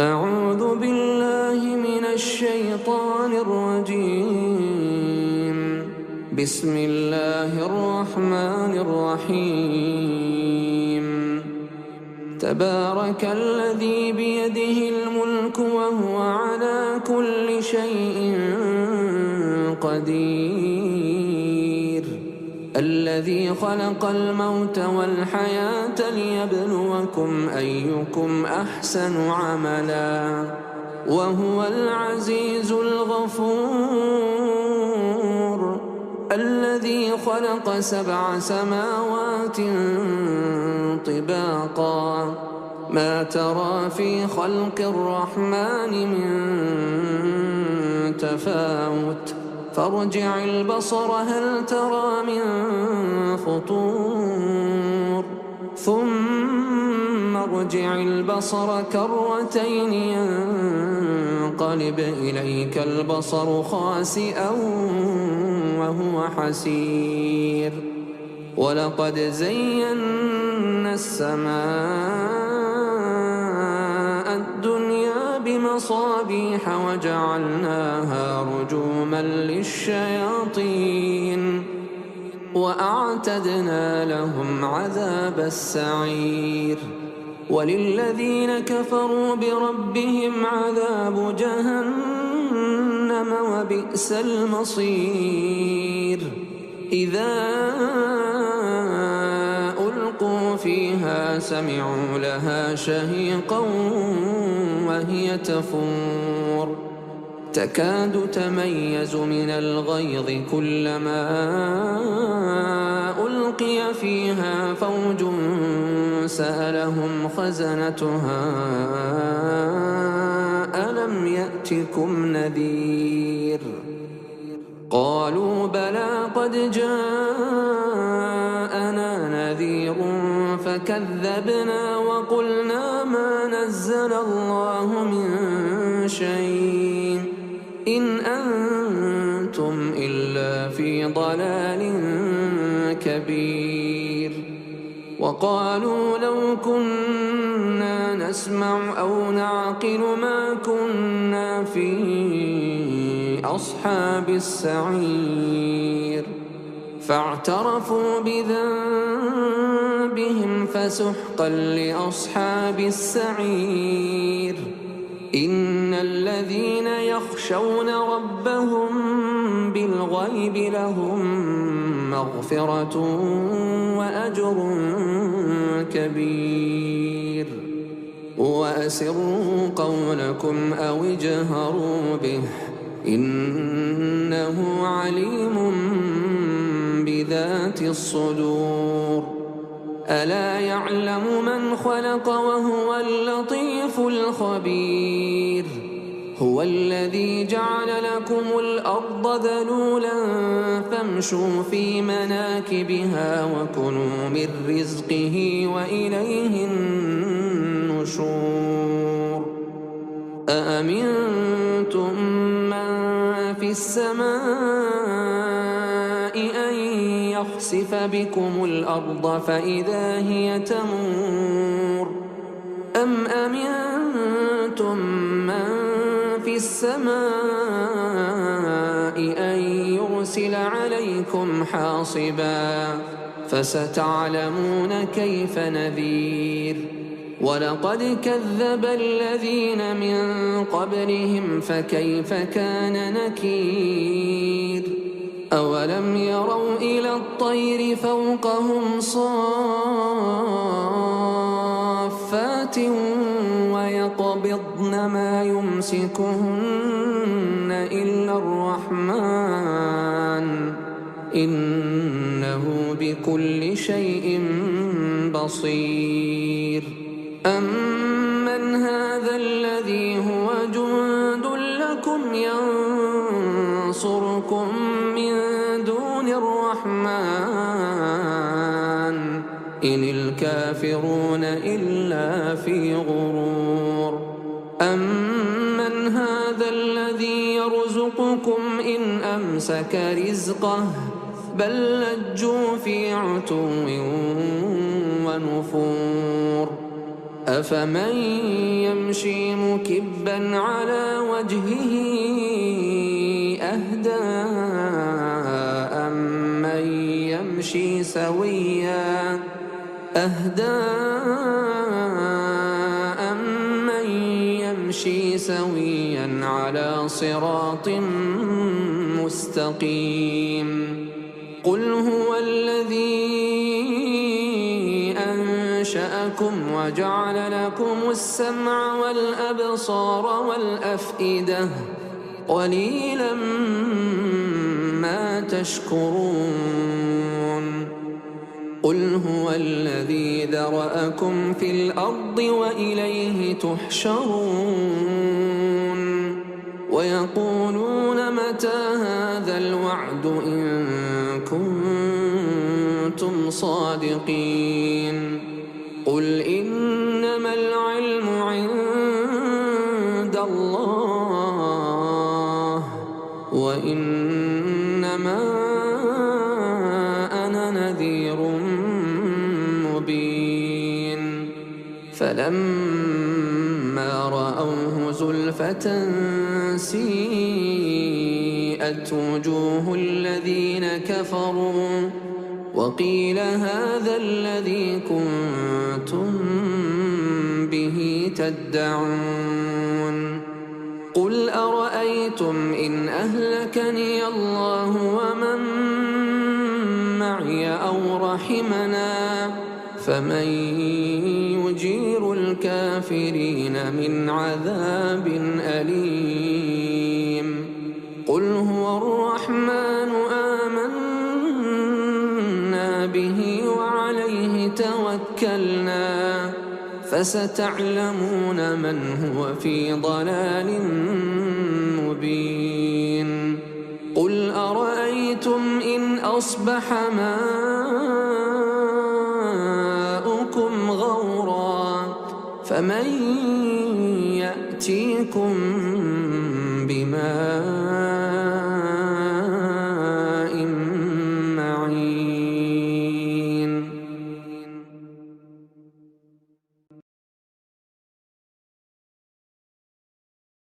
أعوذ بالله من الشيطان الرجيم. بسم الله الرحمن الرحيم. تبارك الذي بيده الملك وهو على كل شيء قدير. الذي خلق الموت والحياة ليبلوكم أيكم أحسن عملا وهو العزيز الغفور. الذي خلق 7 سماوات طباقا ما ترى في خلق الرحمن من تفاوت فارجع البصر هل ترى من فطور ثم ارجع البصر كرتين ينقلب إليك البصر خاسئا وهو حسير. ولقد زينا السماء الدنيا بمصابيح وجعلناها رجوما للشياطين وأعتدنا لهم عذاب السعير. وللذين كفروا بربهم عذاب جهنم وبئس المصير. إذا ألقوا فيها سمعوا لها شهيقا وهي تفور تكاد تميز من الغيظ كلما ألقي فيها فوج سألهم خزنتها ألم يأتكم نذير قالوا بلى قد جاءنا نذير فكذبنا وقلنا ما نزل الله من شيء إن أنتم إلا في ضلال كبير. وقالوا لو كنا نسمع أو نعقل ما كنا في أصحاب السعير فاعترفوا بذنبهم فسحقا لأصحاب السعير. إن الذين يخشون ربهم بالغيب لهم مغفرة وأجر كبير. وأسروا قولكم أو اجهروا به إنه عليم بذات الصدور. ألا يعلم من خلق وهو اللطيف الخبير. هو الذي جعل لكم الأرض ذلولا فامشوا في مناكبها وكلوا من رزقه وإليه النشور. أأمنتم من في السماء أن يخسف بكم الأرض فإذا هي تمور أم أمنتم من في السماء أن يرسل عليكم حاصبا فستعلمون كيف نذير. ولقد كذب الذين من قبلهم فكيف كان نكير. أولم يروا إلى الطير فوقهم صافات ويقبضن ما يمسكهن إلا الرحمن إنه بكل شيء بصير. أمن هذا الذي هو جند لكم ينصركم من دون الرحمن إن الكافرون إلا في غرور. أمن هذا الذي يرزقكم إن أمسك رزقه بل لجوا في عتو ونفور. أفمن يمشي مكبا على وجهه أهدى أمن يمشي سويا على صراط مستقيم قل هو الذي أنشأكم وجعل لكم السمع والأبصار والأفئدة قليلا ما تشكرون قل هو الذي ذرأكم في الأرض وإليه تحشرون ويقولون متى هذا الوعد إن كنتم صادقين قل إنما العلم عند الله وإنما أنا نذير مبين فلما رأوه زلفة سيئت وجوه الذين كفروا وقيل هذا الذي كنتم به تدعون قل أرأيتم إن أهلكني الله ومن معي أو رحمنا فمن يجير الكافرين من عذاب أليم قل هو الرحمن آمنا به وعليه توكلنا فستعلمون من هو في ضلال مبين قل أرأيتم إن أصبح ماؤكم غورا فمن يأتيكم بماء